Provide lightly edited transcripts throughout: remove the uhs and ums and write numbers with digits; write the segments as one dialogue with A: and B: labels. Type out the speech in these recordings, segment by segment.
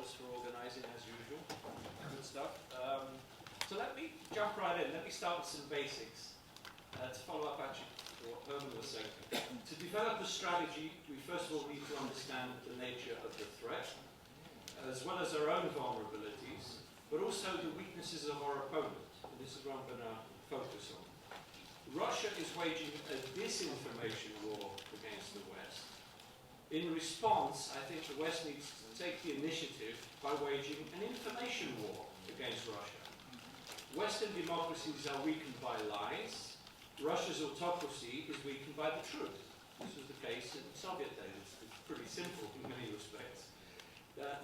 A: Janusz for organising, as usual. Good stuff. So let me jump right in. Let me start with some basics to follow up actually to what Herman was saying. To develop a strategy, we first of all need to understand the nature of the threat, as well as our own vulnerabilities, but also the weaknesses of our opponent. And this is what I'm going to focus on. Russia is waging a disinformation war against the West. In response, I think the West needs to take the initiative by waging an information war against Russia. Western democracies are weakened by lies. Russia's autocracy is weakened by the truth. This was the case in the Soviet days. It's pretty simple in many respects.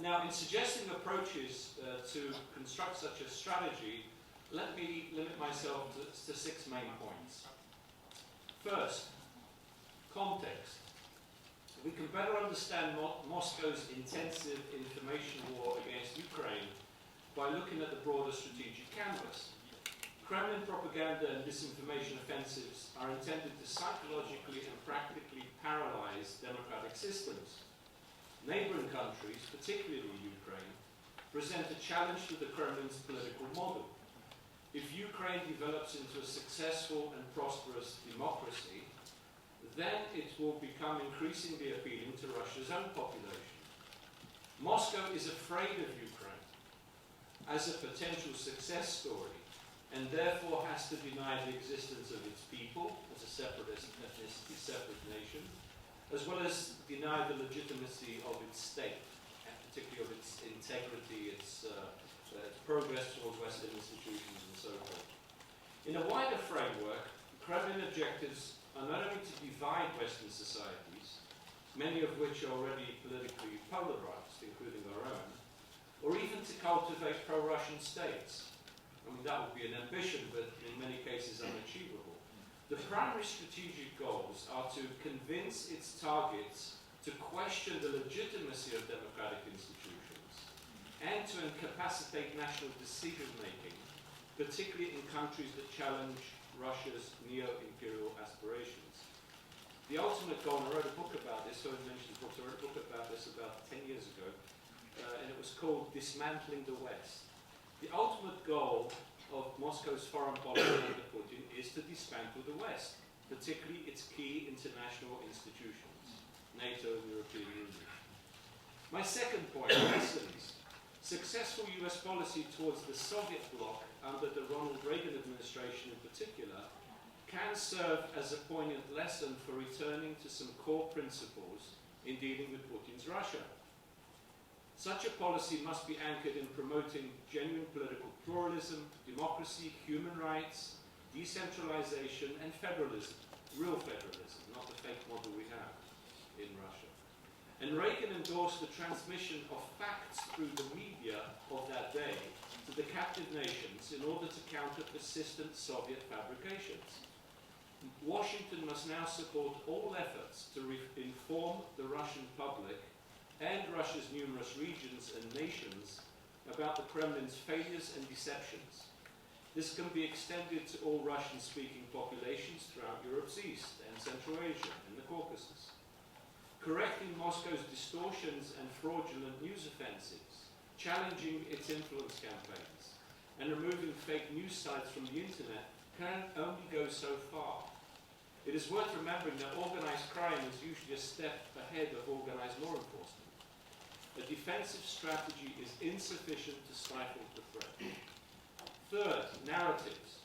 A: Now, in suggesting approaches to construct such a strategy, let me limit myself to 6 main points. First, context. We can better understand Moscow's intensive information war against Ukraine by looking at the broader strategic canvas. Kremlin propaganda and disinformation offensives are intended to psychologically and practically paralyze democratic systems. Neighboring countries, particularly Ukraine, present a challenge to the Kremlin's political model. If Ukraine develops into a successful and prosperous democracy, then it will become increasingly appealing to Russia's own population. Moscow is afraid of Ukraine as a potential success story, and therefore has to deny the existence of its people as a separate ethnicity, separate nation, as well as deny the legitimacy of its state, and particularly of its integrity, its progress towards Western institutions, and so forth. In a wider framework, Kremlin objectives are not only to divide Western societies, many of which are already politically polarized, including our own, or even to cultivate pro-Russian states. I mean, that would be an ambition, but in many cases unachievable. The primary strategic goals are to convince its targets to question the legitimacy of democratic institutions and to incapacitate national decision-making, particularly in countries that challenge Russia's neo-imperial aspirations. The ultimate goal, and I wrote a book about this, so I mentioned books, I wrote a book about this about 10 years ago, and it was called Dismantling the West. The ultimate goal of Moscow's foreign policy under Putin is to dismantle the West, particularly its key international institutions, NATO and the European Union. My second point, lessons. Successful US policy towards the Soviet bloc under the Ronald Reagan administration in particular can serve as a poignant lesson for returning to some core principles in dealing with Putin's Russia. Such a policy must be anchored in promoting genuine political pluralism, democracy, human rights, decentralization, and federalism. Real federalism, not the fake model we have in Russia. And Reagan endorsed the transmission of facts through the media of that day to the captive nations in order to counter persistent Soviet fabrications. Washington must now support all efforts to inform the Russian public and Russia's numerous regions and nations about the Kremlin's failures and deceptions. This can be extended to all Russian-speaking populations throughout Europe's East and Central Asia and the Caucasus. Correcting Moscow's distortions and fraudulent news offensives, challenging its influence campaigns, and removing fake news sites from the internet can only go so far. It is worth remembering that organized crime is usually a step ahead of organized law enforcement. A defensive strategy is insufficient to stifle the threat. Third, narratives.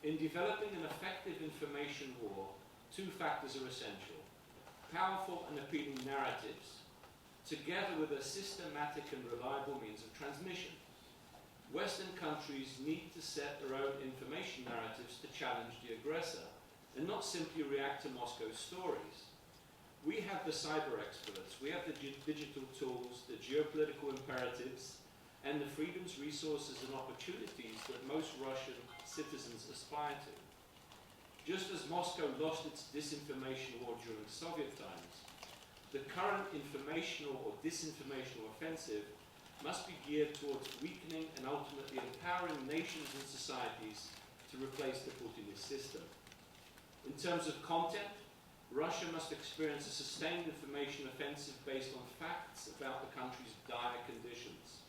A: In developing an effective information war, 2 factors are essential. Powerful and appealing narratives, together with a systematic and reliable means of transmission. Western countries need to set their own information narratives to challenge the aggressor, and not simply react to Moscow's stories. We have the cyber experts, we have the digital tools, the geopolitical imperatives, and the freedoms, resources, and opportunities that most Russian citizens aspire to. Just as Moscow lost its disinformation war during Soviet times, the current informational or disinformational offensive must be geared towards weakening and ultimately empowering nations and societies to replace the Putinist system. In terms of content, Russia must experience a sustained information offensive based on facts about the country's dire conditions.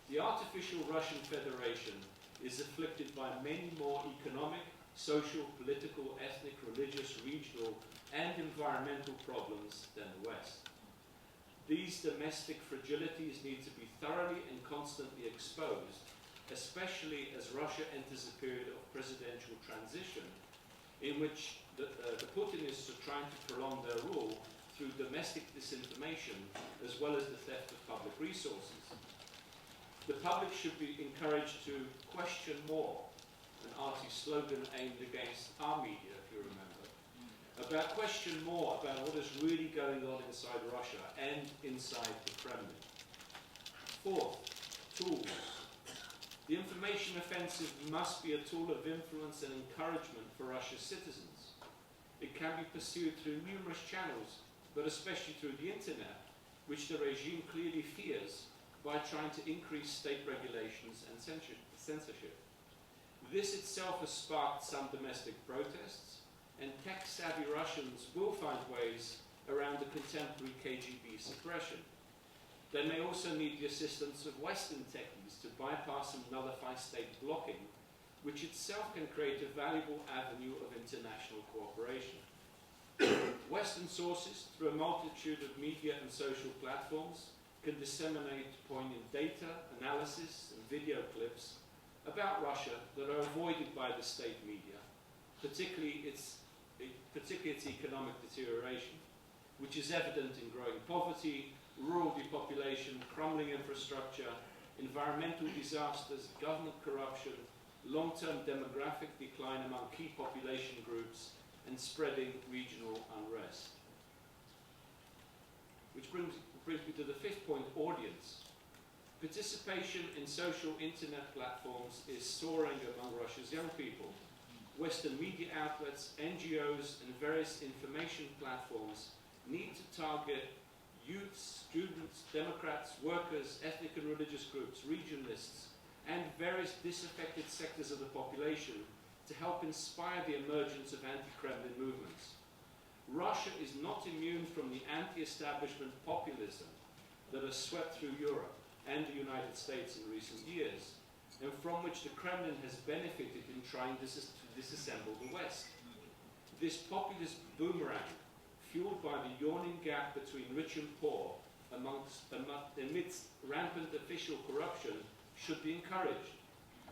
A: The artificial Russian Federation is afflicted by many more economic, social, political, ethnic, religious, regional, and environmental problems than the West. These domestic fragilities need to be thoroughly and constantly exposed, especially as Russia enters a period of presidential transition in which the Putinists are trying to prolong their rule through domestic disinformation as well as the theft of public resources. The public should be encouraged to question more, an arty slogan aimed against our media, if you remember, about question more about what is really going on inside Russia and inside the Kremlin. Fourth, tools. The information offensive must be a tool of influence and encouragement for Russia's citizens. It can be pursued through numerous channels, but especially through the internet, which the regime clearly fears by trying to increase state regulations and censorship. This itself has sparked some domestic protests, and tech-savvy Russians will find ways around the contemporary KGB suppression. They may also need the assistance of Western techies to bypass and nullify state blocking, which itself can create a valuable avenue of international cooperation. Western sources, through a multitude of media and social platforms, can disseminate poignant data, analysis, and video clips about Russia that are avoided by the state media, particularly its economic deterioration, which is evident in growing poverty, rural depopulation, crumbling infrastructure, environmental disasters, government corruption, long-term demographic decline among key population groups, and spreading regional unrest. Which brings me to the fifth point, audience. Participation in social internet platforms is soaring among Russia's young people. Western media outlets, NGOs, and various information platforms need to target youths, students, Democrats, workers, ethnic and religious groups, regionalists, and various disaffected sectors of the population to help inspire the emergence of anti-Kremlin movements. Russia is not immune from the anti-establishment populism that has swept through Europe and the United States in recent years, and from which the Kremlin has benefited in trying to disassemble the West. This populist boomerang, fueled by the yawning gap between rich and poor amidst rampant official corruption, should be encouraged,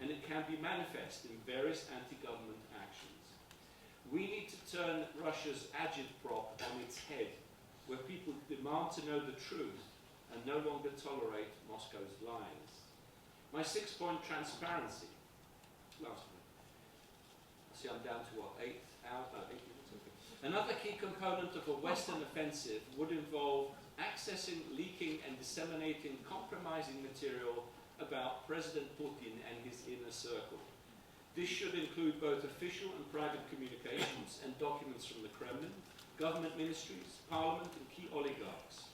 A: and it can be manifest in various anti-government actions. We need to turn Russia's agitprop on its head, where people demand to know the truth and no longer tolerate Moscow's lies. My sixth point, transparency. Last one. I see I'm down to what, 8 hours? No, 8 minutes, okay. Another key component of a Western offensive would involve accessing, leaking, and disseminating compromising material about President Putin and his inner circle. This should include both official and private communications and documents from the Kremlin, government ministries, parliament, and key oligarchs.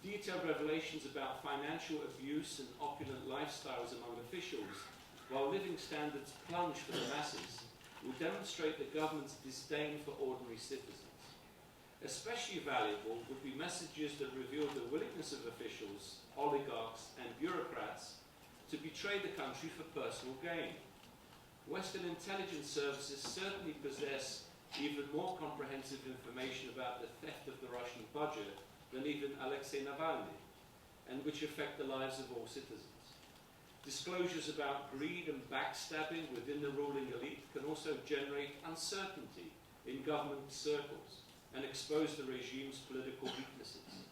A: Detailed revelations about financial abuse and opulent lifestyles among officials, while living standards plunge for the masses, will demonstrate the government's disdain for ordinary citizens. Especially valuable would be messages that reveal the willingness of officials, oligarchs, and bureaucrats to betray the country for personal gain. Western intelligence services certainly possess even more comprehensive information about the theft of the Russian budget than even Alexei Navalny, and which affect the lives of all citizens. Disclosures about greed and backstabbing within the ruling elite can also generate uncertainty in government circles and expose the regime's political weaknesses.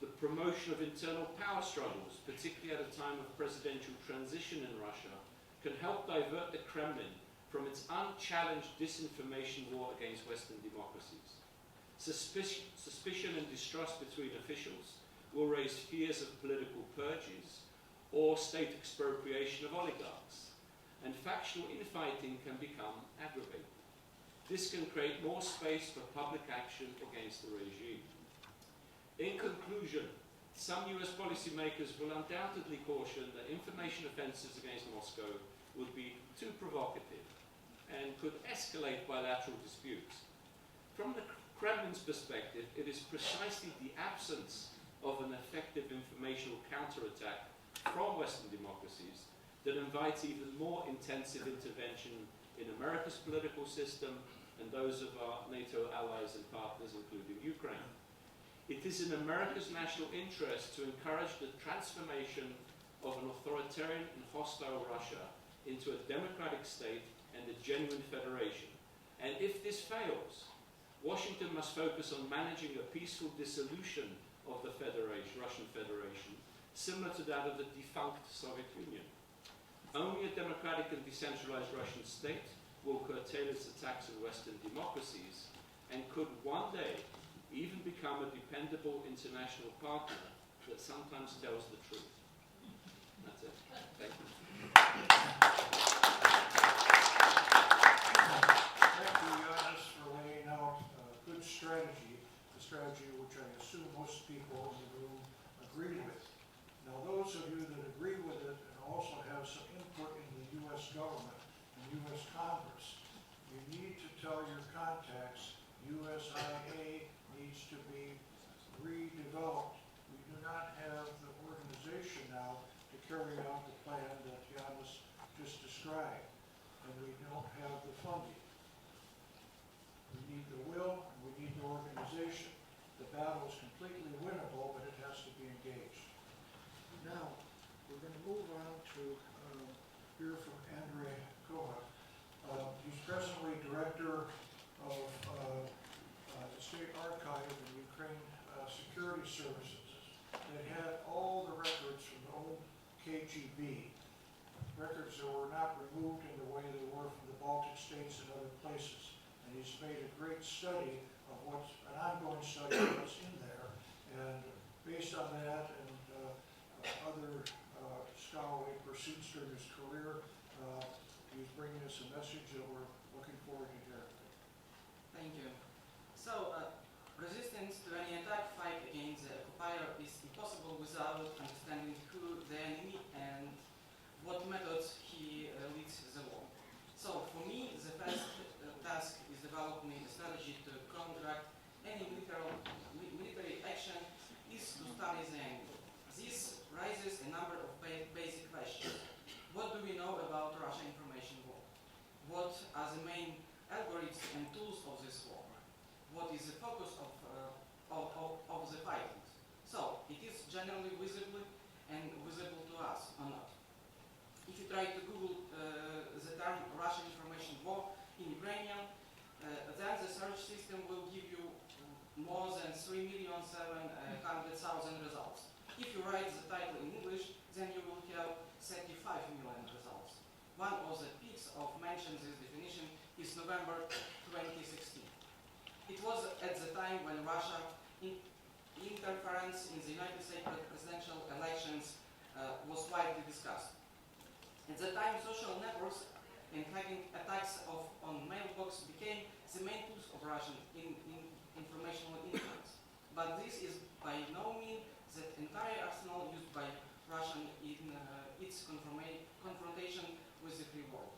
A: The promotion of internal power struggles, particularly at a time of presidential transition in Russia, can help divert the Kremlin from its unchallenged disinformation war against Western democracies. Suspicion and distrust between officials will raise fears of political purges or state expropriation of oligarchs, and factional infighting can become aggravated. This can create more space for public action against the regime. In conclusion, some US policymakers will undoubtedly caution that information offensives against Moscow would be too provocative and could escalate bilateral disputes. From the Kremlin's perspective, it is precisely the absence of an effective informational counterattack from Western democracies that invites even more intensive intervention in America's political system and those of our NATO allies and partners, including Ukraine. It is in America's national interest to encourage the transformation of an authoritarian and hostile Russia into a democratic state and a genuine federation. And if this fails, Washington must focus on managing a peaceful dissolution of the Russian Federation, similar to that of the defunct Soviet Union. Only a democratic and decentralized Russian state will curtail its attacks on Western democracies and could one day even become a dependable international partner that sometimes tells the truth. That's it. Thank you.
B: Thank you, Janusz, for laying out a good strategy, a strategy which I assume most people in the room agree with. Now, those of you that agree with it and also have some input in the U.S. government and U.S. Congress, you need to tell your contacts USIA needs to be redeveloped. We do not have the organization now to carry out the plan that Janusz just described, and we don't have the funding. We need the will, and we need the organization. The battle is completely winnable, but it has to be engaged. Now, we're going to move on to hear from Andriy Kohut. He's presently director of the State Archive and Ukraine Security Services that had all the records from the old KGB, records that were not removed in the way they were from the Baltic states and other places. And he's made a great study of what's, an ongoing study of what's in there. And based on that and other scholarly pursuits during his career, he's bringing us a message that we're looking forward to hearing.
C: Thank you. So, resistance to any attack fight against the occupier is impossible without understanding who the enemy and what methods he leads the war. So, for me, the first task is developing a strategy to counteract any military action is to study the enemy. This raises a number of basic questions. What do we know about Russian information war? What are the main algorithms and tools of this war? What is the focus of the fighting? So, it is generally visible and visible to us or not. If you try to Google the term Russian information war in Ukrainian, then the search system will give you more than 3,700,000 results. If you write the title in English, then you will have 35 million results. One of the peaks of mentioning this definition is November 2016. It was at the time when Russia interference in the United States presidential elections was widely discussed. At the time, social networks and hacking attacks on mailbox became the main tools of Russian informational influence. But this is by no means the entire arsenal used by Russia in its confrontation with the free world.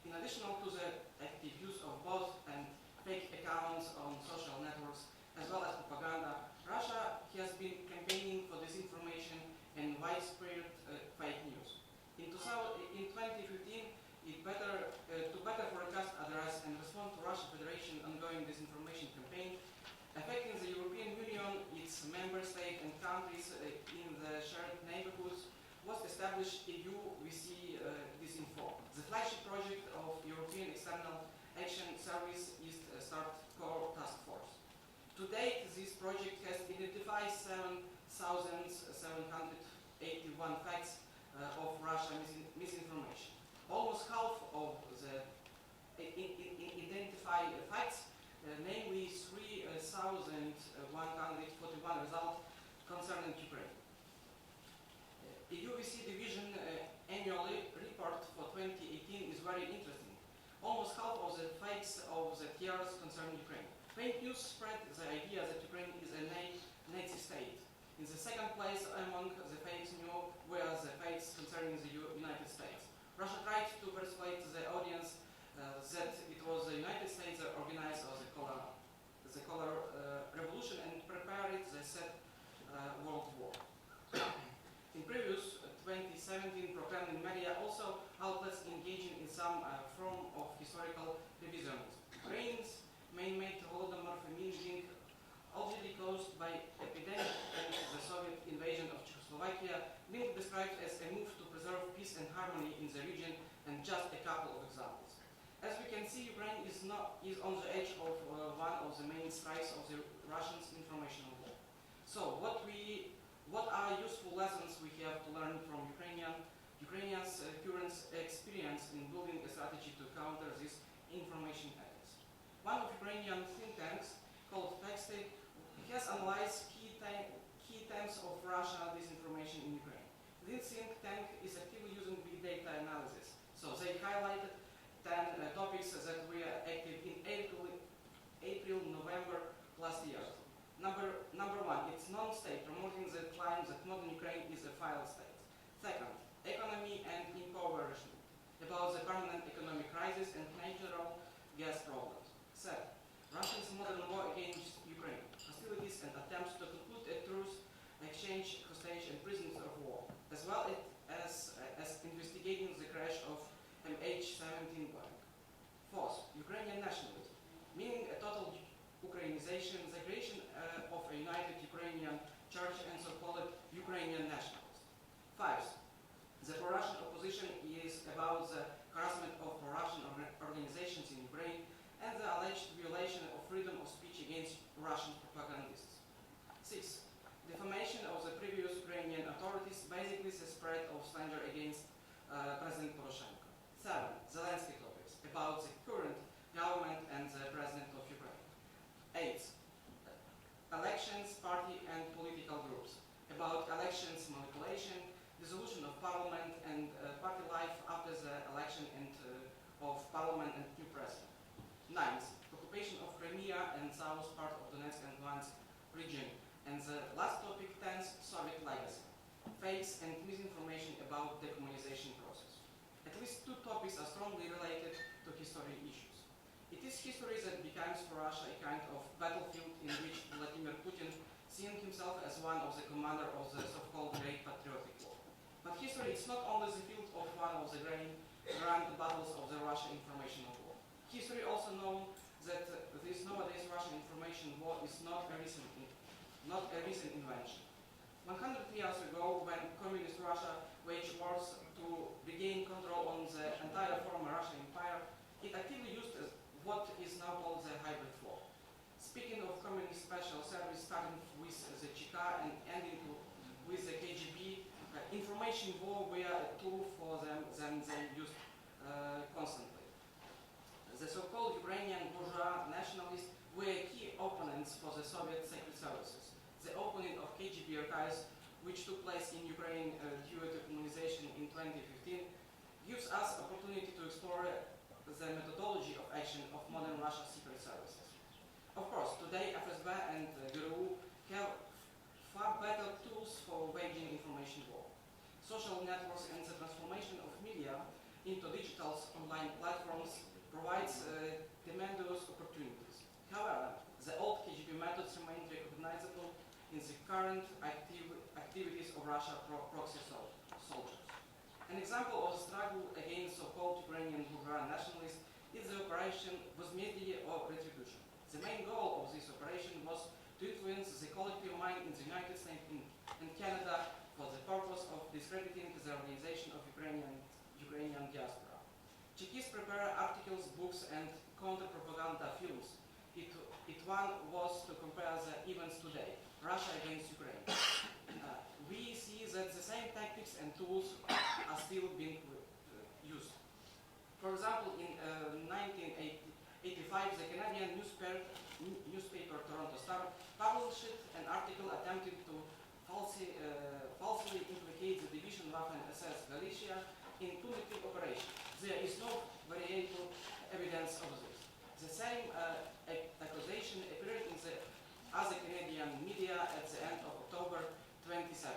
C: In addition to the active use of bots and fake accounts on social networks, as well as propaganda, Russia has been campaigning for disinformation and widespread fake news. In 2015, to better forecast, address, and respond to Russian Federation ongoing disinformation campaign, affecting the European Union, its member states and countries in the shared neighborhoods, was established EU VC Disinfo. The flagship project of European External Action Service is START Core Task Force. To date, this project has identified 7,781 facts of Russian misinformation. Almost half of the identified facts, namely 3,141 results concerning Ukraine. The UVC division annual report for 2018 is very interesting. Almost half of the facts of the years concern Ukraine. Fake news spread the idea that Ukraine is a Nazi state. In the second place among the fakes news were the facts concerning the United States. Russia tried to persuade the audience that it was the United States that organized the the color revolution and prepared the Second World War. In previous 2017 proclaimed in media also outlets engaging in some form of historical revisionism. Ukraine's man-made Holodomor famine already caused by epidemic and the Soviet invasion of Czechoslovakia, being described as a move to preserve peace and harmony in the region, and just a couple of examples. As we can see, Ukraine is on the edge of one of the main strikes of the Russians' information war. So, what are useful lessons we have to learn from Ukrainians' current experience in building a strategy to counter these information attacks? One of Ukrainian think tanks, called Textate, has analyzed key themes of Russia disinformation in Ukraine. This think tank is actively using big data analysis. So they highlighted 10 topics that were active in April, November last year. Number one, it's non-state, promoting the claim that modern Ukraine is a failed state. Second, economy and impoverishment, about the permanent economic crisis and natural gas problems. Third, Russia's modern war against Ukraine, hostilities and attempts to conclude a truce exchange, hostage and prisoners of war, as well as investigating the crash of MH17 plane. Fourth, Ukrainian nationalism, meaning a total Ukrainization, the creation of a united Ukrainian church and so-called Ukrainian nationalists. Fifth, the pro-Russian opposition is about the harassment of pro-Russian organizations in Ukraine and the alleged violation of freedom of speech against Russian propagandists. Sixth, defamation of the previous Ukrainian authorities, basically the spread of slander against President Poroshenko. Seven, Zelensky topics, about the current government and the President of Ukraine. Eighth, elections, party and political groups, about elections manipulation, dissolution of parliament and party life after the election and of parliament and new president. Ninth, occupation of Crimea and south part of Donetsk and Luhansk region. And the last topic, 10th, Soviet legacy, fakes and misinformation about the communization process. At least two topics are strongly related to history issues. It is history that becomes for Russia a kind of battlefield in which Vladimir Putin seeing himself as one of the commander of the so-called Great Patriotic War. But history is not only the field of one of the grand battles of the Russian information war. History also knows that this nowadays Russian information war is not a recent invention. 100 years ago, when communist Russia waged wars to regain control on the entire former Russian Empire, it actively used what is now called the hybrid war. Speaking of communist special service, starting with the CEPA and ending with the KGB, information war were a tool for them that they used constantly. The so-called Ukrainian bourgeois nationalists were key opponents for the Soviet secret services. The opening of KGB archives, which took place in Ukraine due to communization in 2015, gives us opportunity to explore the methodology of action of modern Russian secret services. Of course, today FSB and GRU have far better tools for waging information war. Social networks and the transformation of media into digital online platforms provides tremendous opportunities. However, the old KGB methods remain recognizable in the current activities of Russian proxy soldiers. An example of the struggle against so-called Ukrainian bourgeois nationalists is the operation Возмездие or Retribution. The main goal of this operation was to influence the collective mind in the United States and Canada for the purpose of discrediting the organization of Ukrainian diaspora. Chekists prepare articles, books, and counter-propaganda films. It one was to compare the events today, Russia against Ukraine. We see that the same tactics and tools are still being used. For example, in 1985, the Canadian newspaper Toronto Star published an article attempting to falsely implicate the Division Waffen SS Galicia in punitive operation. There is no variable evidence of this. The same accusation appeared in the other Canadian media at the end of October 2017.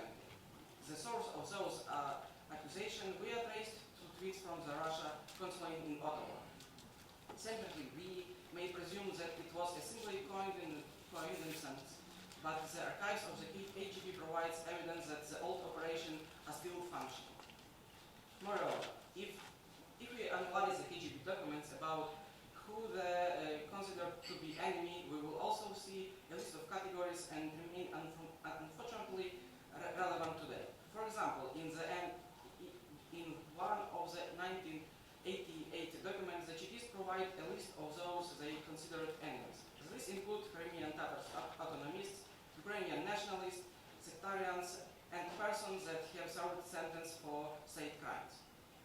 C: The source of those accusations were traced to tweets from the Russia consulate in Ottawa. Secondly, we may presume that it was a simply coined in coincidence, but the archives of the KGB provides evidence that the old operation are still functioning. Moreover, if we analyze the KGB documents about who they consider to be enemy, we will also see a list of categories and remain unfortunately relevant today. For example, in one of the 1988 documents, the Chekists provide a list of those they considered enemies. This includes Crimean Tatars, autonomists, Ukrainian nationalists, sectarians, and persons that have served sentence for state crimes.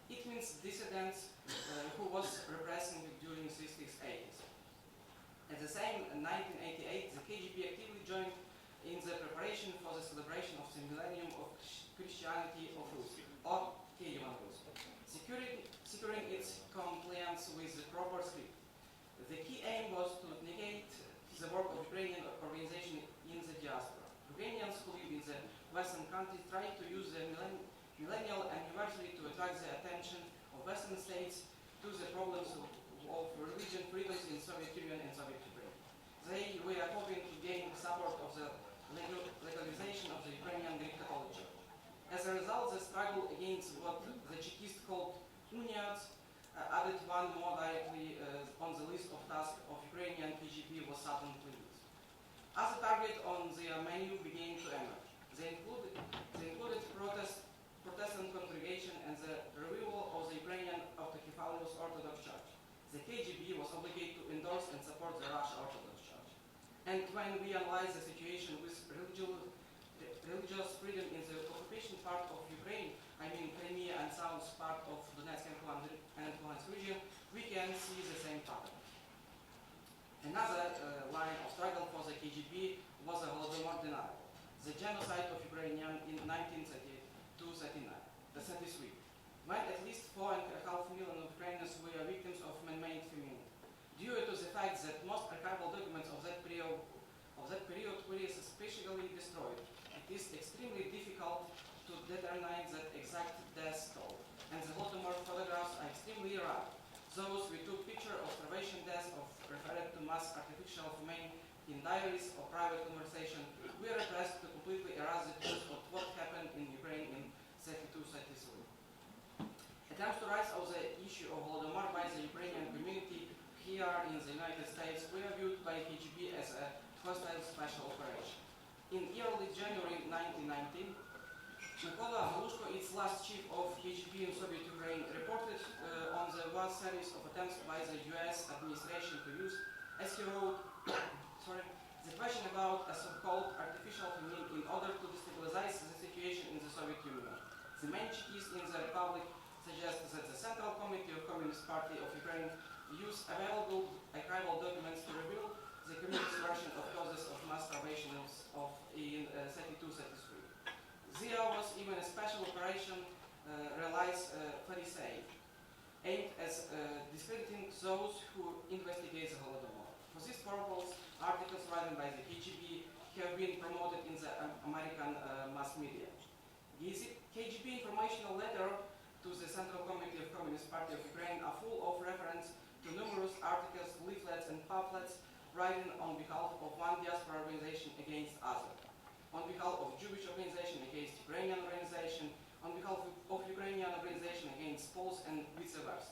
C: It means dissidents who was repressing during the 60s, 80s. At the same 1988, the KGB actively joined in the preparation for the celebration of the millennium of Christianity of Rus, or Kievan Rus, securing its compliance with the proper script. The key aim was to negate the work of Ukrainian organization in the diaspora. Ukrainians who live in the Western countries tried to use the millennial anniversary to attract the attention of Western states to the problems of religion freedoms in Soviet Union and Soviet Ukraine. They were hoping to gain the support of the legalization of the Ukrainian Greek Catholic Church. As a result, the struggle against what the Chekists called unions added one more directly on the list of tasks of Ukrainian KGB was Saturn police. As a target on their menu began to emerge, they included Protestant congregation and the revival of the Ukrainian Autocephalous Orthodox Church. The KGB was obligated to endorse and support the Russian Orthodox Church. And when we analyze the situation with religious freedom in the occupation part of Ukraine, I mean Crimea and south part of Donetsk and Luhansk region, we can see the same pattern. Another line of struggle for the KGB was the Holodomor denial, the genocide of Ukrainians in 1932-33, when at least 4.5 million Ukrainians were victims of man-made famine. Due to the fact that most archival documents of that period were especially destroyed, it is extremely difficult to determine the exact death toll, and the Holodomor photographs are extremely rare. Those we took picture of starvation deaths of referred to mass artificial famine in diaries or private conversation, we are repressed to completely erase the truth of what happened in Ukraine in 32-33. Attempts to rise of the issue of Holodomor by the Ukrainian community here in the United States were viewed by KGB as a hostile special operation. In early January 1919, Mykola Hlushko, its last chief of KGB in Soviet Ukraine, reported on the vast series of attempts by the US administration to use, as he wrote, the question about a so-called artificial famine in order to destabilize the situation in the Soviet Union. The main Chekists in the Republic suggest that the Central Committee of Communist Party of Ukraine use available archival documents to reveal the communist version of causes of mass starvation in 32-33. There was even a special operation realized Pharisee, aimed at discrediting those who investigate the Holodomor. For this purpose, articles written by the KGB have been promoted in the American mass media. The KGB informational letter to the Central Committee of Communist Party of Ukraine are full of reference to numerous articles, leaflets, and pamphlets written on behalf of one diaspora organization against other, on behalf of Jewish organization against Ukrainian organization, on behalf of Ukrainian organization against Poles, and vice versa.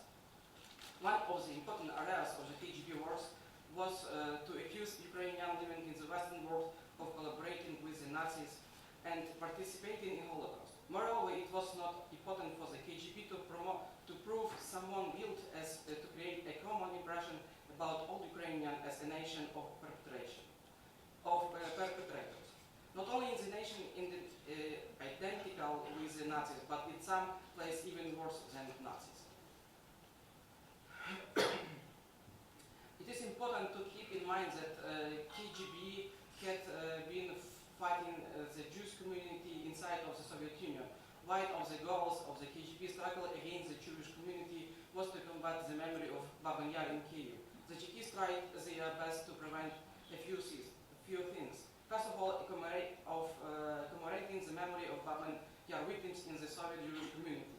C: One of the important areas of the KGB wars was to accuse Ukrainians living in the Western world of collaborating with the Nazis and participating in Holocaust. Moreover, it was not important for the KGB to prove someone guilty as to create a common impression about all Ukrainians as a nation of perpetrators. Not only is the nation identical with the Nazis, but in some place even worse than Nazis. It is important to keep in mind that KGB had been fighting the Jewish community inside of the Soviet Union. One of the goals of the KGB struggle against the Jewish community was to combat the memory of Baban Yar in Kyiv. The Chekists tried their best to prevent a few things. First of all, commemorating the memory of Baban Yar victims in the Soviet Jewish community.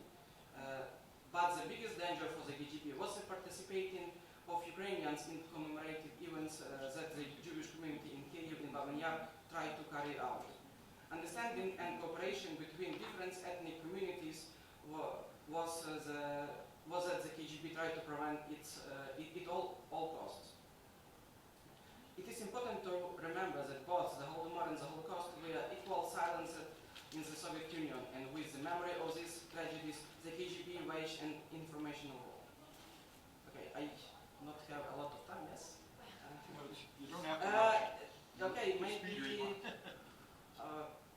C: But the biggest danger for the KGB was the participating of Ukrainians in commemorative events that the Jewish community in Kyiv Bavanyar tried to carry out. Understanding and cooperation between different ethnic communities was that the KGB tried to prevent it all costs. It is important to remember that both the Holodomor and the Holocaust were equal silenced in the Soviet Union, and with the memory of these tragedies, the KGB waged an informational war. Okay, I not have a lot of time, yes?
D: You don't have to.
C: Okay,
D: Speed
C: maybe.
D: read.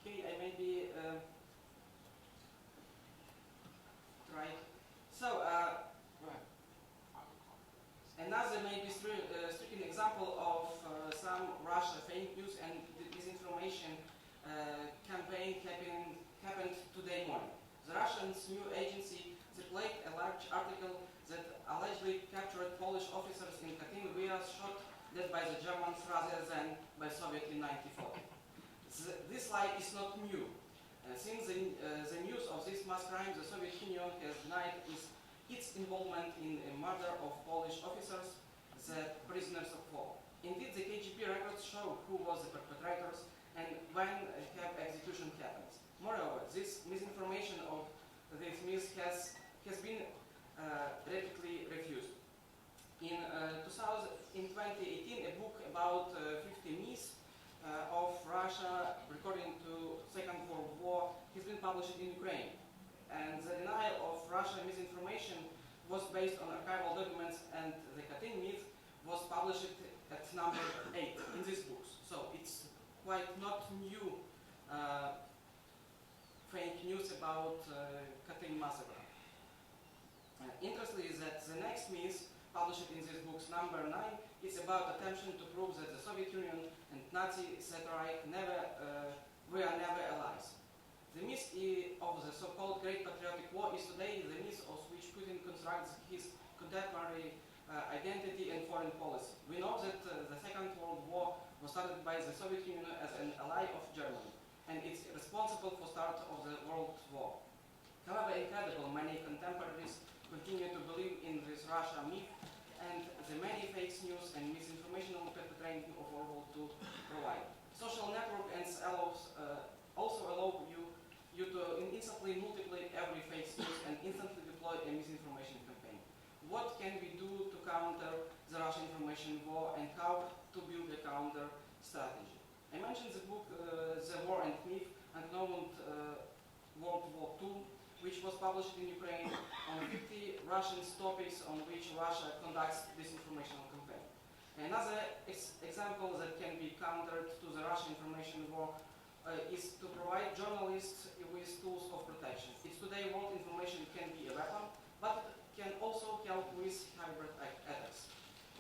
C: Okay, I maybe try. So, another maybe striking example of some Russia fake news and disinformation campaign happened today morning. The Russian news agency displayed a large article that allegedly captured Polish officers in Katyn via shot dead by the Germans rather than by Soviet in 1940. This lie is not new. Since the news of this mass crime, the Soviet Union has denied its involvement in the murder of Polish officers, the prisoners of war. Indeed, the KGB records show who was the perpetrators and when execution happened. Moreover, this misinformation of this myth has been repeatedly refused. In 2018, a book about 50 myths of Russia according to Second World War has been published in Ukraine. And the denial of Russian misinformation was based on archival documents, and the Katyn myth was published at number 8 in these books. So it's quite not new fake news about Katyn massacre. Interestingly is that the next myth published in these books, number 9, is about attention to prove that the Soviet Union and Nazi Reich were never allies. The myth of the so-called Great Patriotic War is today the myth of which Putin constructs his contemporary identity and foreign policy. We know that the Second World War was started by the Soviet Union as an ally of Germany, and it's responsible for start of the World War. However incredible, many contemporaries continue to believe in this Russia myth and the many fake news and misinformation perpetrating of World War II provide. Social network and also allow you to instantly multiply every fake news and instantly deploy a misinformation campaign. What can we do to counter the Russian information war and how to build a counter strategy? I mentioned the book The War and Myth and World War II, which was published in Ukraine on 50 Russian topics on which Russia conducts disinformation campaign. Another example that can be countered to the Russian information war is to provide journalists with tools of protection. It's today world information can be a weapon, but can also help with hybrid attacks.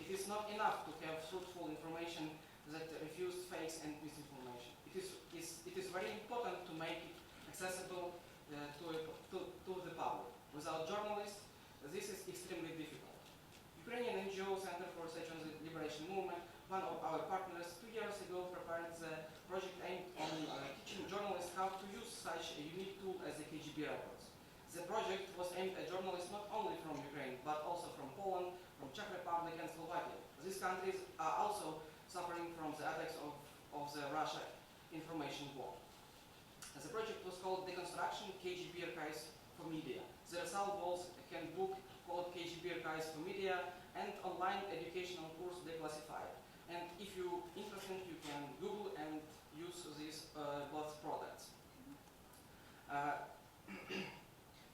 C: It is not enough to have truthful information that refuses fakes and misinformation. It is very important to make it accessible to the public. Without journalists, this is extremely difficult. Ukrainian NGO Center for Research on the Liberation Movement, one of our partners, 2 years ago prepared the project aimed on teaching journalists how to use such a unique tool as the KGB records. The project was aimed at journalists not only from Ukraine, but also from Poland, from Czech Republic and Slovakia. These countries are also suffering from the attacks of the Russia information war. The project was called Deconstruction KGB Archives for Media. The result was a handbook called KGB Archives for Media and online educational course Declassified. And if you're interested, you can Google and use these both products.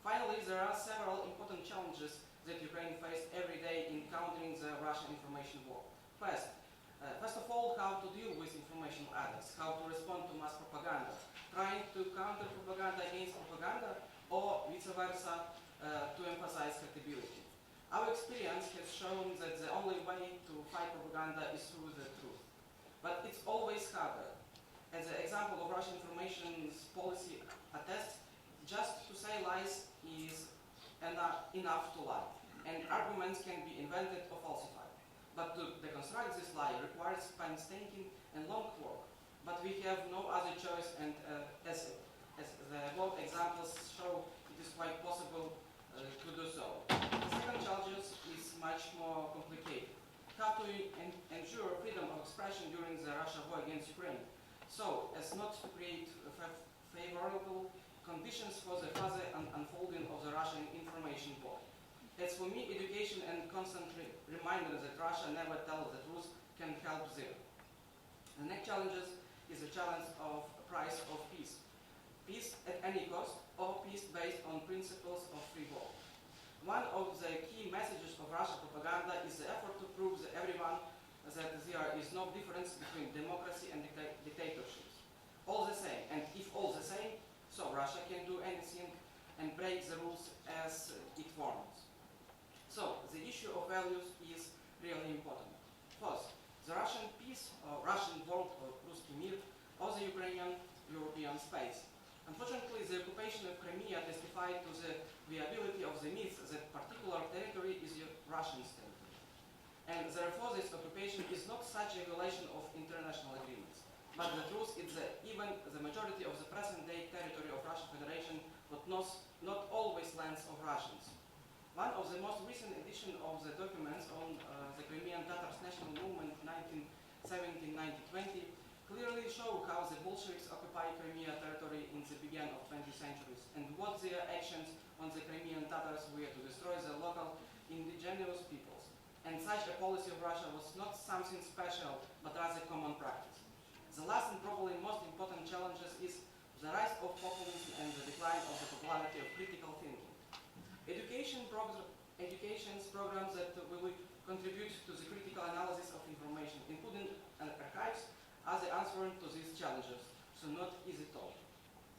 C: Finally, there are several important challenges that Ukraine faced every day in countering the Russian information war. First of all, how to deal with information attacks, how to respond to mass propaganda, trying to counter propaganda against propaganda, or vice versa, to emphasize credibility. Our experience has shown that the only way to fight propaganda is through the truth. But it's always harder. As an example of Russian information policy attests, just to say lies is enough to lie, and arguments can be invented or falsified. But to deconstruct this lie requires painstaking and long work. But we have no other choice, and as the above examples show, it is quite possible to do so. The second challenge is much more complicated. How to ensure freedom of expression during the Russia war against Ukraine? so as not to create favorable conditions for the further unfolding of the Russian information war. As for me, education and constant reminder that Russia never tells the truth can help there. The next challenge is the challenge of price of peace. Peace at any cost, or peace based on principles of free war. One of the key messages of Russian propaganda is the effort to prove to everyone that there is no difference between democracy and dictatorships. All the same, and if all the same, so Russia can do anything and break the rules as it wants. So the issue of values is really important. First, the Russian peace, or Russian world, or Ruski Mir, or the Ukrainian European space. Unfortunately, the occupation of Crimea testified to the viability of the myth that particular territory is a Russian territory. And therefore, this occupation is not such a violation of international agreements. But the truth is that even the majority of the present-day territory of Russian Federation was not always lands of Russians. One of the most recent editions of the documents on the Crimean Tatars national movement 1917-1920 clearly show how the Bolsheviks occupied Crimea territory in the beginning of 20th centuries and what their actions on the Crimean Tatars were to destroy the local indigenous peoples. And such a policy of Russia was not something special, but rather common practice. The last and probably most important challenges is the rise of populism and the decline of the popularity of critical thinking. Education programs that will contribute to the critical analysis of information, including archives, are the answer to these challenges, so not easy at all.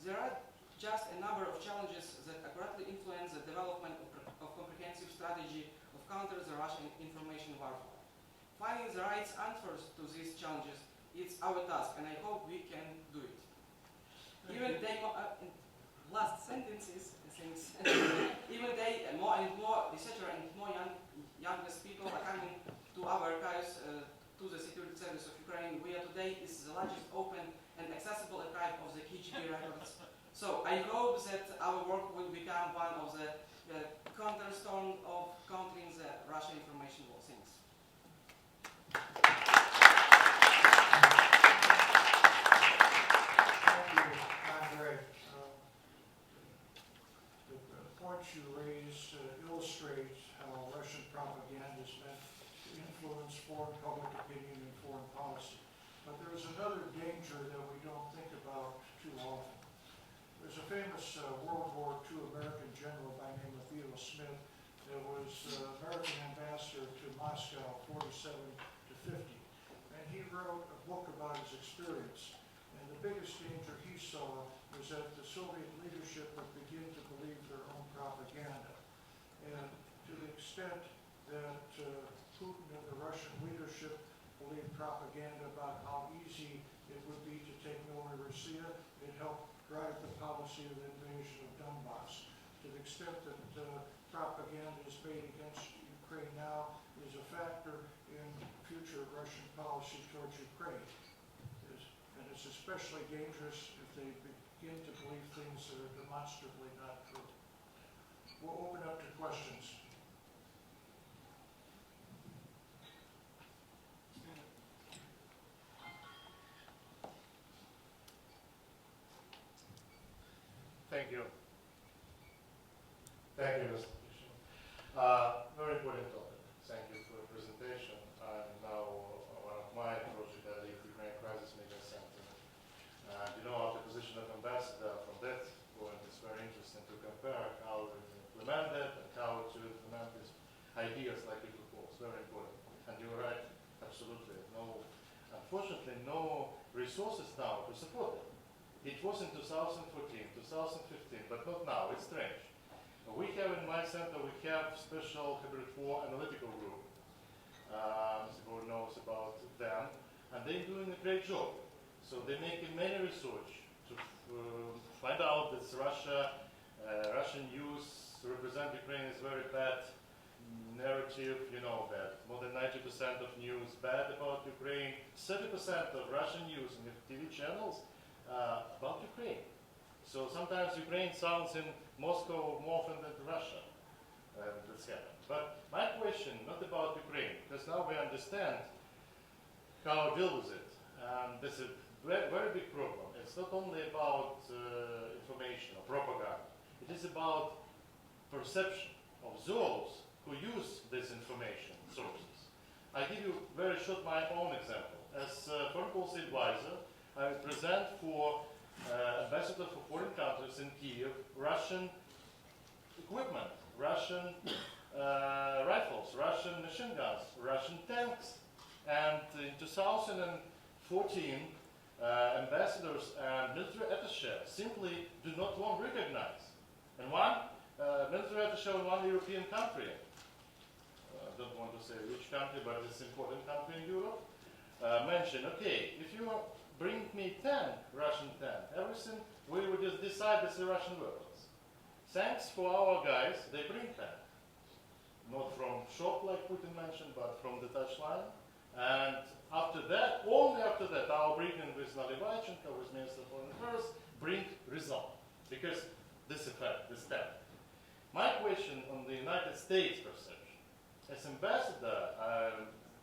C: There are just a number of challenges that accurately influence the development of comprehensive strategy of counter the Russian information warfare. Finding the right answers to these challenges is our task, and I hope we can do it. Even they, last sentences, things, even they, more and more researchers and more youngest people are coming to our archives, to the Security Service of Ukraine, where today is the largest open and accessible archive of the KGB records. So I hope that our work will become one of the cornerstone of countering the Russian information war. Thanks.
B: Thank you, Andriy. The points you raised illustrate how Russian propaganda is meant to influence foreign public opinion and foreign policy. But there's another danger that we don't think about too often. There's a famous World War II American general by the name of Theodore Smith that was American ambassador to Moscow, 47 to 50. And he wrote a book about his experience. And the biggest danger he saw was that the Soviet leadership would begin to believe their own propaganda. And to the extent that Putin and the Russian leadership believed propaganda about how easy it would be to take Novorossiya, it helped drive the policy of the invasion of Donbass. To the extent that propaganda is made against Ukraine now is a factor in future Russian policy towards Ukraine. And it's especially dangerous if they begin to believe things that are demonstrably not true. We'll open up to questions.
E: Thank you. Thank you, Mr. Pirchner. Very important topic. Thank you for your presentation. I'm now one of my projects at the Ukraine Crisis Media Center. You know, our position of ambassador from that point, it's very interesting to compare how we implement it and how to implement these ideas like you propose. Very important. And you're right, absolutely. No, unfortunately, no resources now to support it. It was in 2014, 2015, but not now. It's strange. We have in my center, we have special hybrid war analytical group. Mr. Kohut knows about them, and they're doing a great job. So they're making many research to find out that Russian news represent Ukraine is very bad narrative. You know that more than 90% of news bad about Ukraine. 30% of Russian news in the TV channels about Ukraine. So sometimes Ukraine sounds in Moscow more often than Russia. That's happened. But my question, not about Ukraine, because now we understand how to deal with it. This is very big problem. It's not only about information or propaganda. It is about perception of those who use these information sources. I give you very short my own example. As foreign policy advisor, I present for ambassador for foreign countries in Kiev Russian equipment, Russian rifles, Russian machine guns, Russian tanks. And in 2014, ambassadors and military attachés simply do not want to recognize. And one military attaché in one European country, I don't want to say which country, but it's an important country in Europe, mentioned, okay, if you bring me 10 Russian tanks, everything, we will just decide it's the Russian weapons. Thanks for our guys, they bring 10. Not from shop like Putin mentioned, but from the touchline. And after that, only after that, our briefing with Nalivaychenko, with Minister of Foreign Affairs, bring result. Because this effect, this step. My question on the United States perception. As ambassador, I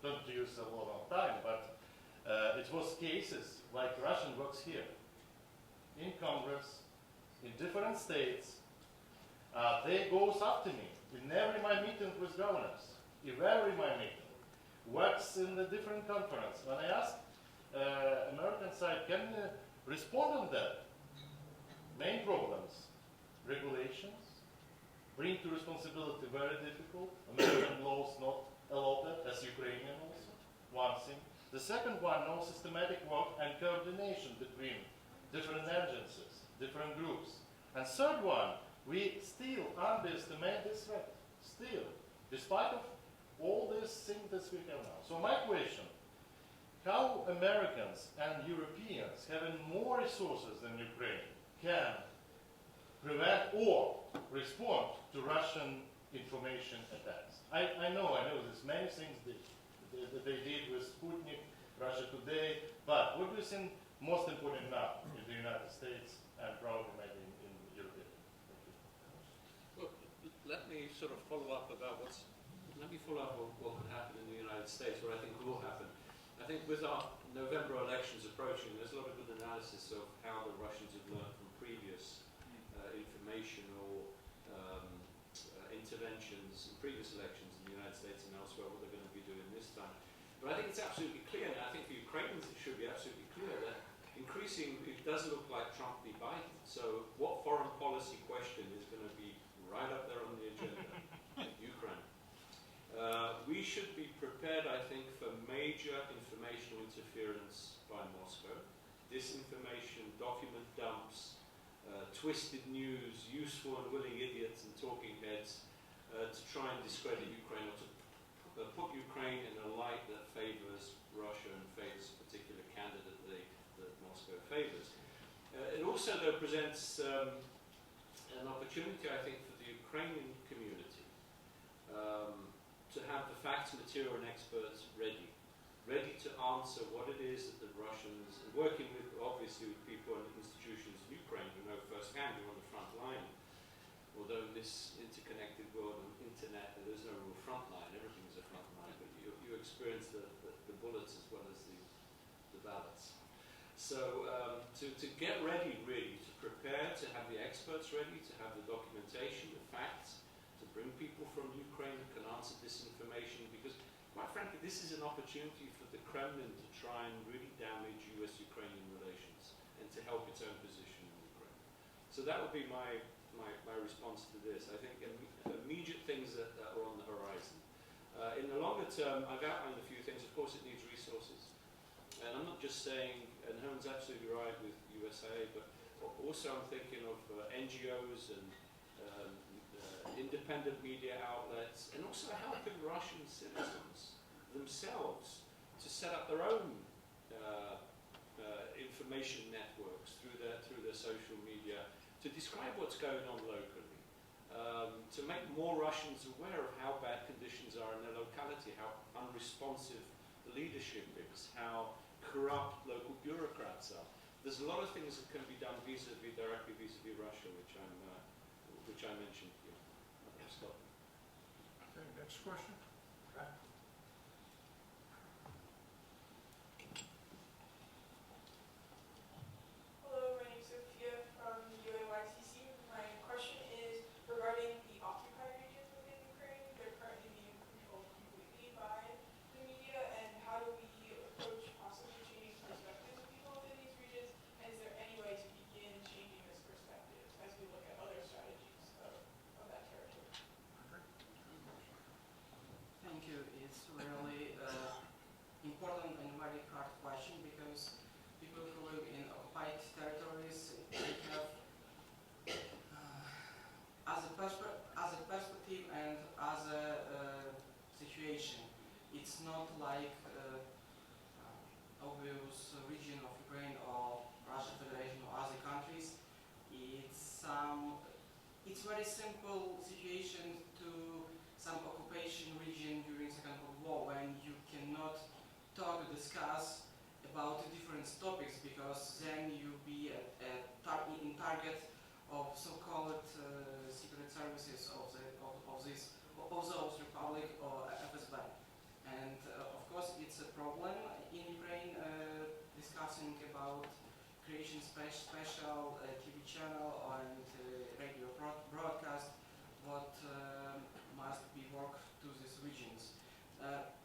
E: don't use a lot of time, but it was cases like Russian works here, in Congress, in different states. They goes after me in every my meeting with governors, in every my meeting. Works in the different conference. When I ask American side, can you respond on that? Main problems, regulations, bring to responsibility very difficult. American laws not allow that, as Ukrainian also, one thing. The second one, no systematic work and coordination between different agencies, different groups. And third one, we still underestimate this threat, still, despite of all these things that we have now. So my question, how Americans and Europeans having more resources than Ukraine can prevent or respond to Russian information attacks? I know there's many things that they did with Sputnik, Russia Today, but what do you think most important now in the United States and probably maybe in Europe?
A: Well, let me sort of follow up about let me follow up on what could happen in the United States, what I think will happen. I think with our November elections approaching, there's a lot of good analysis of how the Russians have learned from previous information or interventions in previous elections in the United States and elsewhere, what they're going to be doing this time. But I think it's absolutely clear, and I think for Ukrainians it should be absolutely clear that increasing, it does look like Trump v. Biden. So what foreign policy question is going to be right up there on the agenda? Ukraine. We should be prepared, I think, for major informational interference by Moscow. Disinformation, document dumps, twisted news, useful and willing idiots and talking heads to try and discredit Ukraine or to put Ukraine in a light that favors Russia and favors a particular candidate that Moscow favors. It also, though, presents an opportunity, I think, for the Ukrainian community to have the facts, material and experts ready to answer what it is that the Russians, and working with, obviously, with people and institutions in Ukraine who know firsthand, who are on the front line. Although in this interconnected world of internet, there is no real front line, everything is a front line, but you experience the bullets as well as the ballots. So to get ready, really, to prepare, to have the experts ready, to have the documentation, the facts, to bring people from Ukraine who can answer this information, because quite frankly, this is an opportunity for the Kremlin to try and really damage US-Ukrainian relations and to help its own position in Ukraine. So that would be my response to this. I think immediate things that are on the horizon. In the longer term, I've outlined a few things. Of course, it needs resources. And I'm not just saying, and Herman's absolutely right with USA, but also I'm thinking of NGOs and independent media outlets, and also helping Russian citizens themselves to set up their own information networks through their social media to describe what's going on locally, to make more Russians aware of how bad conditions are in their locality, how unresponsive the leadership is, how corrupt local bureaucrats are. There's a lot of things that can be done directly vis-a-vis Russia, which I mentioned here. Stop.
B: Okay, next question.
C: very simple situation to some occupation region during Second World War when you cannot talk or discuss about different topics because then you be in target of so-called secret services of those republic or FSB. And of course it's a problem in Ukraine discussing about creation special TV channel and radio broadcast what must be worked to these regions.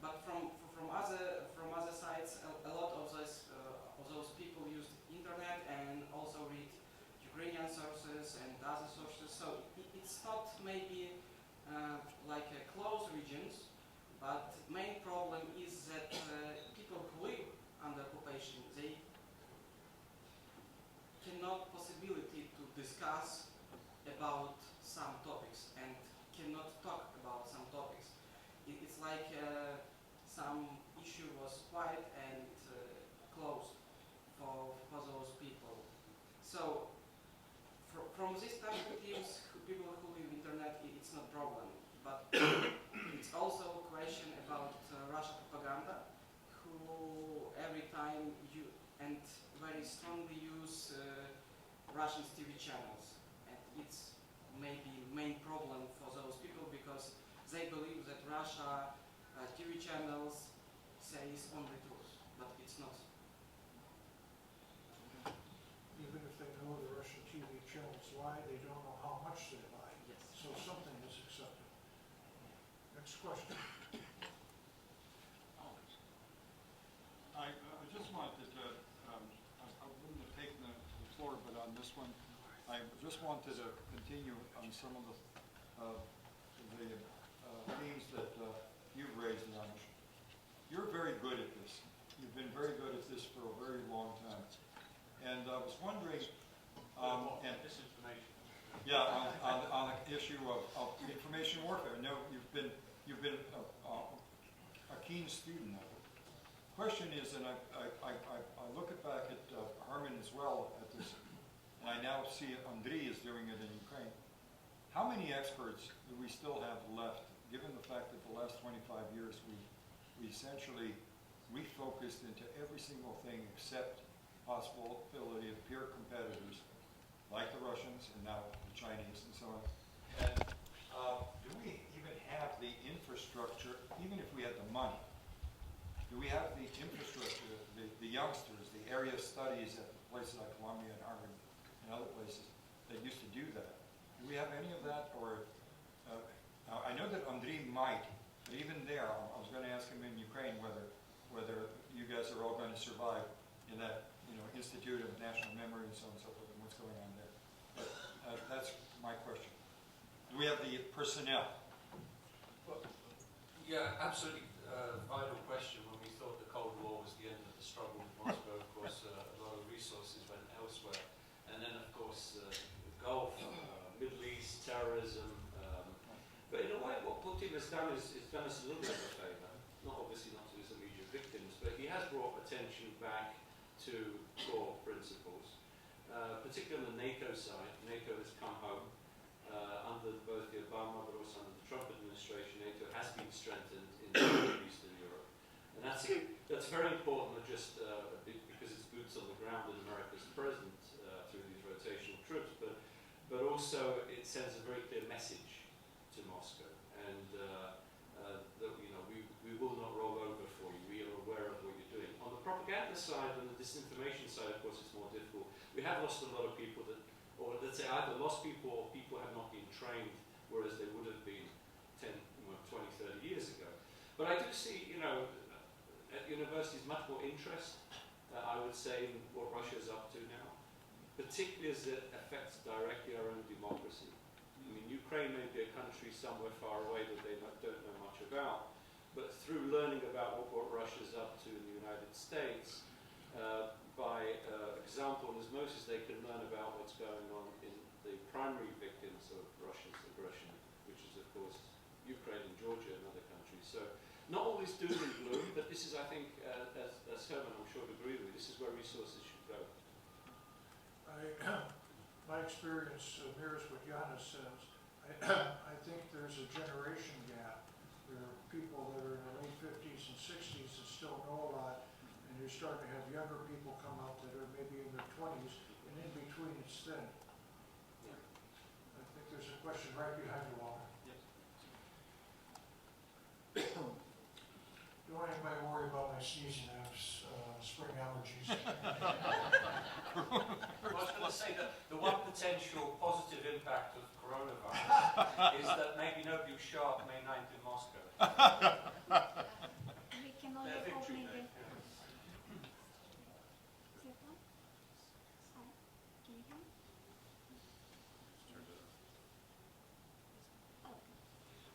C: But from other sides, a lot of those people use internet and also read Ukrainian sources and other sources. So it's not maybe like a closed regions, but main problem is that people who live under occupation, they cannot possibility to discuss about some topics and cannot talk about some topics. It's like some issue was quiet and closed for those people. So from these perspectives, people who live internet, it's not problem. But it's also a question about Russia propaganda, who every time you and very strongly use Russian TV channels. And it's maybe main problem for those people because they believe that Russia TV channels says only truth, but it's not.
B: Even if they know the Russian TV channels lie, they don't know how much they lie.
C: Yes.
B: So something is accepted. Next question.
D: I just wanted to, I wouldn't have taken the floor, but on this one, I just wanted to continue on some of the themes that you've raised, Janusz. You're very good at this. You've been very good at this for a very long time. And I was wondering, and
A: Disinformation.
D: yeah, on the issue of information warfare. No, you've been a keen student of it. Question is, and I look back at Herman as well at this, and I now see Andriy is doing it in Ukraine. How many experts do we still have left, given the fact that the last 25 years we essentially refocused into every single thing except possibility of peer competitors like the Russians and now the Chinese and so on. And do we even have the infrastructure, even if we had the money, do we have the infrastructure, the youngsters, the area studies at places like Columbia and Harvard and other places that used to do that? Do we have any of that? Or now I know that Andriy might, but even there, I was going to ask him in Ukraine whether you guys are all going to survive in that Institute of National Memory and so on and so forth, and what's going on there. But that's my question. Do we have the personnel?
F: Well, yeah, absolutely. Vital question. When we thought the Cold War was the end of the struggle with Moscow, of course, a lot of resources went elsewhere. And then, of course, the Gulf, Middle East, terrorism. But in a way, what Putin has done is done us a little bit of a favour. Not obviously not to his immediate victims, but he has brought attention back to core principles, particularly on the NATO side. NATO has come home under both the Obama but also under the Trump administration. NATO has been strengthened in Eastern Europe, and that's very important, not just because it's boots on the ground and America's present through these rotational troops, but also it sends a very clear message to Moscow, and that we will not roll over for you. We are aware of what you're doing. On the propaganda side and the disinformation side, of course, it's more difficult. We have lost a lot of people that, or let's say either lost people or people have not been trained, whereas they would have been 10, 20, 30 years ago. But I do see, at universities much more interest, I would say, in what Russia is up to now, particularly as it affects directly our own democracy. I mean, Ukraine may be a country somewhere far away that they don't know much about, but through learning about what Russia's up to in the United States, by example and osmosis, they can learn about what's going on in the primary victims of Russia's aggression, which is, of course, Ukraine and Georgia and other countries. So, not always doom and gloom, but this is, I think, as Herman, I'm sure, would agree with, this is where resources should go.
B: My experience mirrors what Janusz says. I think there's a generation gap. There are people that are in their late 50s and 60s that still know a lot, and you're starting to have younger people come out that are maybe in their 20s, and in between it's thin.
A: Yeah.
B: I think there's a question right behind you, Walter.
A: Yes.
B: Don't anybody worry about my sneezing. I have spring allergies.
F: I was going to say that the one potential positive impact of coronavirus is that maybe nobody was sharp May 9th in Moscow.
G: We can only
F: Their
G: hope
F: victory
G: maybe.
F: day.
G: CEPA? Hi, can you hear me? Oh.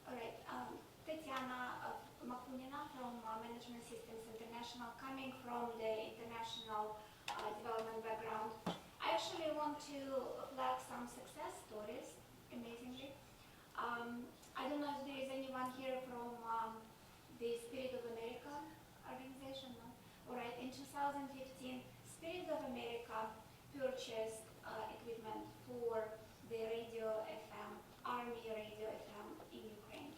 G: All right, Tatiana Makunina from Management Systems International, coming from the international development background. I actually want to flag some success stories, amazingly. I don't know if there is anyone here from the Spirit of America organization. No? All right, in 2015, Spirit of America purchased equipment for the radio FM, Army radio FM in Ukraine.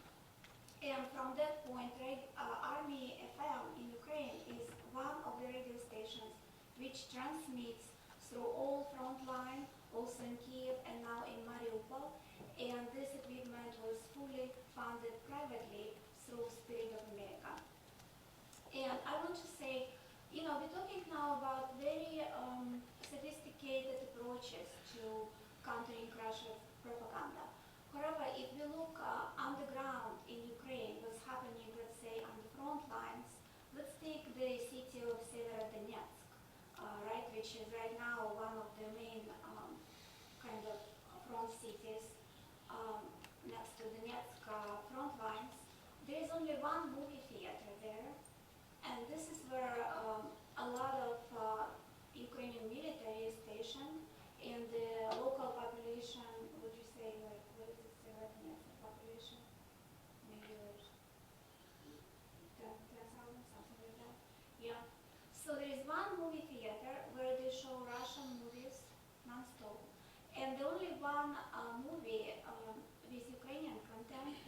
G: And from that point, Army FM in Ukraine is one of the radio stations which transmits through all front line, also in Kiev and now in Mariupol. And this equipment was fully funded privately through Spirit of America. And I want to say, you know, we're talking now about very sophisticated approaches to countering Russian propaganda. However, if we look underground in Ukraine, what's happening, let's say, on the front lines, let's take the city of Severodonetsk, right, which is right now one of the main kind of front cities next to Donetsk front lines. There is only one movie theater there, and this is where a lot of Ukrainian military is stationed, and the local population, would you say, like, what is it, Severodonetsk population? Maybe like 10,000, something like that. Yeah. So there is one movie theater where they show Russian movies non-stop, and the only one movie with Ukrainian content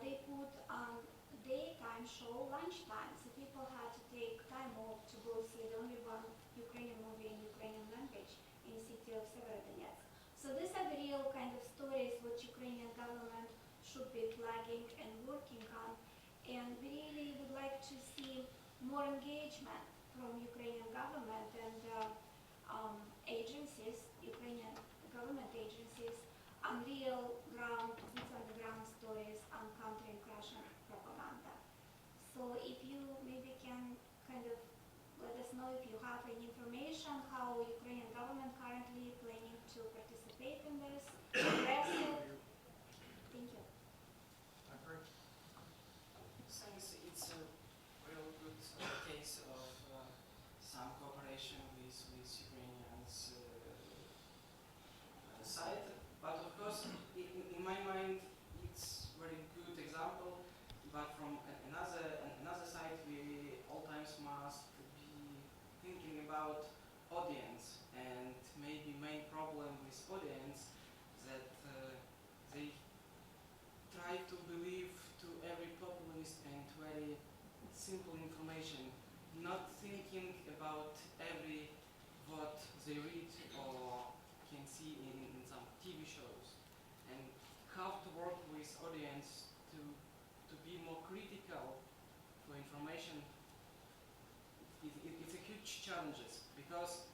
G: they put on daytime show, lunchtime, so people had to take time off to go see the only one Ukrainian movie in Ukrainian language in the city of Severodonetsk. So these are the real kind of stories which Ukrainian government should be flagging and working on, and we really would like to see more engagement from Ukrainian government and agencies, Ukrainian government agencies, on real ground, boots on the ground stories on countering Russian propaganda. So if you maybe can kind of let us know if you have any information how Ukrainian government currently planning to participate in this, address it. Thank you.
B: Andriy?
C: Thanks. It's a real good case of some cooperation with Ukrainians side, but of course, in my mind, it's very good example. But from another side, we all times must be thinking about audience, and maybe main problem with audience that they try to believe to every populist and very simple information, not thinking about every what they read or can see in some TV shows, and how to work with audience to be more critical for information. It's a huge challenges, because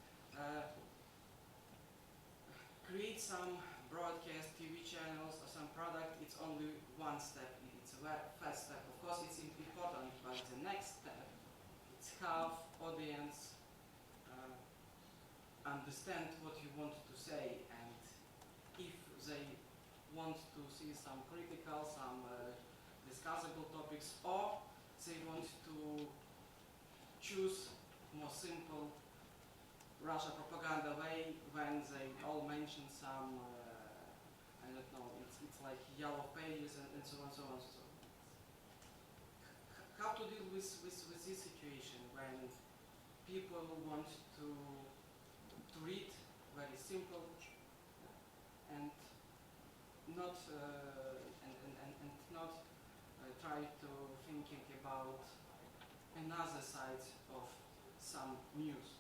C: create some broadcast TV channels or some product, it's only one step, it's a first step. Of course it's important, but the next step, it's have audience understand what you want to say, and if they want to see some critical, some discussable topics, or they want to choose more simple Russia propaganda way when they all mention some, I don't know, it's like yellow pages and so on, so on. So how to deal with this situation when people want to read very simple and not not try to thinking about another side of some news.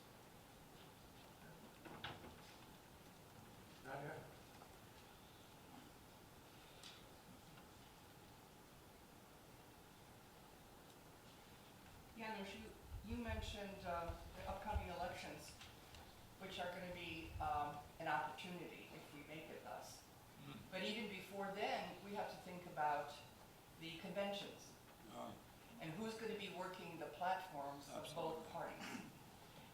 B: Not yet.
H: Janusz, you mentioned the upcoming elections, which are going to be an opportunity if we make it thus. But even before then, we have to think about the conventions and who's going to be working the platforms of both parties.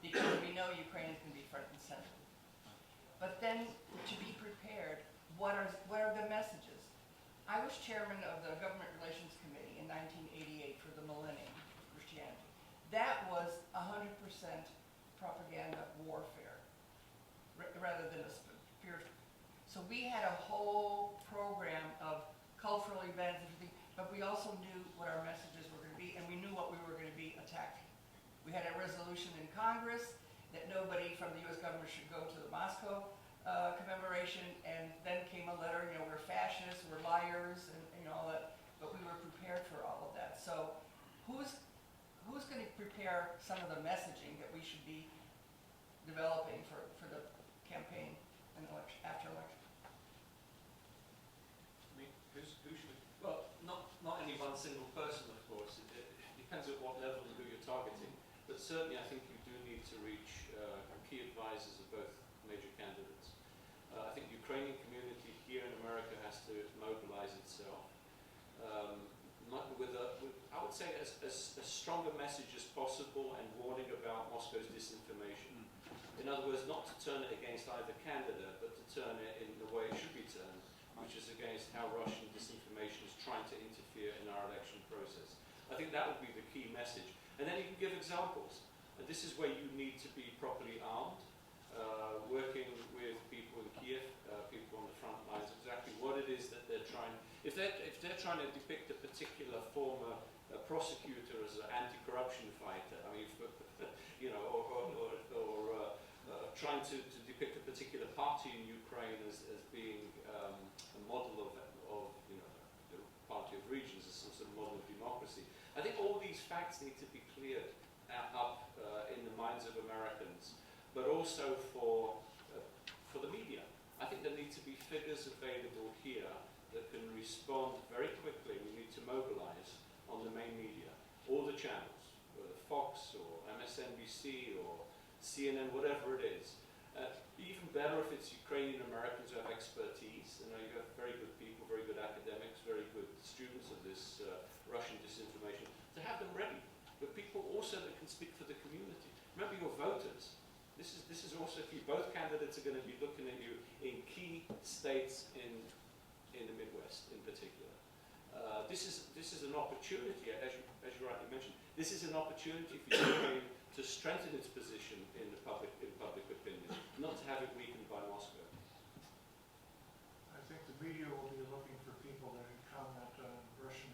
H: Because we know Ukraine is going to be front and center. But then, to be prepared, what are the messages? I was chairman of the Government Relations Committee in 1988 for the Millennium of Christianity. That was 100% propaganda warfare, rather than a spiritual. So we had a whole program of cultural events, but we also knew what our messages were going to be, and we knew what we were going to be attacking. We had a resolution in Congress that nobody from the U.S. government should go to the Moscow commemoration, and then came a letter, we're fascists, we're liars, and all that, but we were prepared for all of that. So who's going to prepare some of the messaging that we should be developing for the campaign and election, after election?
A: I mean, who should? Well, not any one single person, of course. It depends at what level and who you're targeting. But certainly, I think you do need to reach key advisors of both major candidates. I think the Ukrainian community here in America has to mobilize itself with I would say, as strong a message as possible and warning about Moscow's disinformation. In other words, not to turn it against either candidate, but to turn it in the way it should be turned, which is against how Russian disinformation is trying to interfere in our election process. I think that would be the key message. And then you can give examples. And this is where you need to be properly armed, working with people in Kiev, people on the front lines, exactly what it is that they're trying. If they're trying to depict a particular former prosecutor as an anti-corruption fighter, I mean, or trying to depict a particular party in Ukraine as being a model of the party of regions, as some sort of model of democracy. I think all these facts need to be cleared up in the minds of Americans, but also for the media. I think there need to be figures available here that can respond very quickly. We need to mobilize on the main media, all the channels, whether Fox or MSNBC or CNN, whatever it is. Even better if it's Ukrainian Americans who have expertise. You have very good people, very good academics, very good students of this Russian disinformation, to have them ready. But people also that can speak for the community. Remember your voters. This is also key. Both candidates are going to be looking at you in key states in the Midwest, in particular. This is an opportunity, as you rightly mentioned. This is an opportunity for Ukraine to strengthen its position in public opinion, not to have it weakened by Moscow.
B: I think the media will be looking for people that can comment on Russian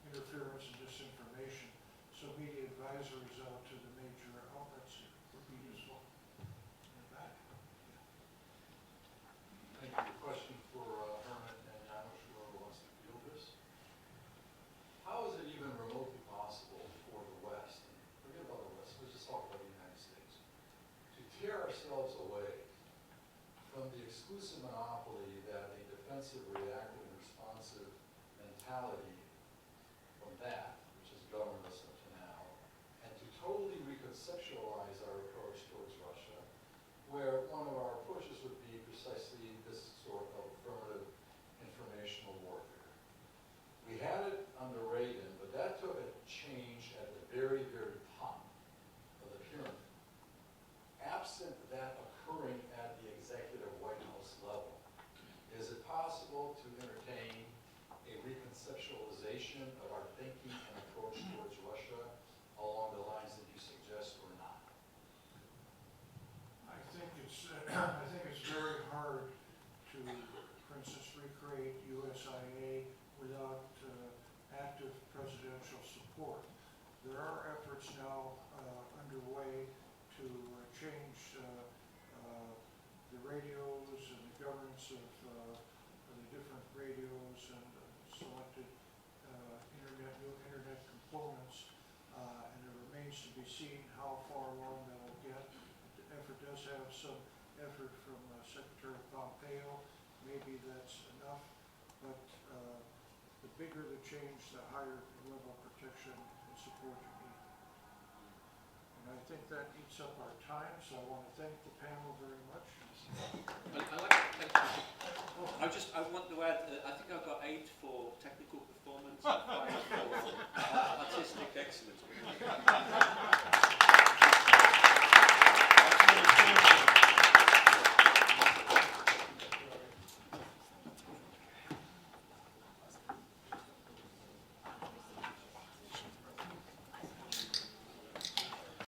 B: interference and disinformation. So media advisories out to the major outlets would be useful. Back.
I: Thank you. Question for Herman and Janusz, whoever wants to field this. How is it even remotely possible for the West, and forget about the West, let's just talk about the United States, to tear ourselves away from the exclusive monopoly that a defensive, reactive, and responsive mentality from that, which has governed us up to now, and to totally reconceptualize our approach towards Russia, where one of our approaches would be precisely this sort of affirmative informational warfare. We had it under Reagan, but that took a change at the very, very top of the pyramid. Absent that occurring at the executive White House level, is it possible to entertain a reconceptualization of our thinking and approach towards Russia along the lines that you suggest or not?
B: I think it's very hard to, for instance, recreate USIA without active presidential support. There are efforts now underway to change the radios and the governance of the different radio components, and it remains to be seen how far along that will get. The effort does have some effort from Secretary Pompeo. Maybe that's enough, but the bigger the change, the higher level of protection and support you need. And I think that eats up our time, so I want to thank the panel very much.
A: I like it, thank you. I want to add, I think I've got 8 for technical performance, 4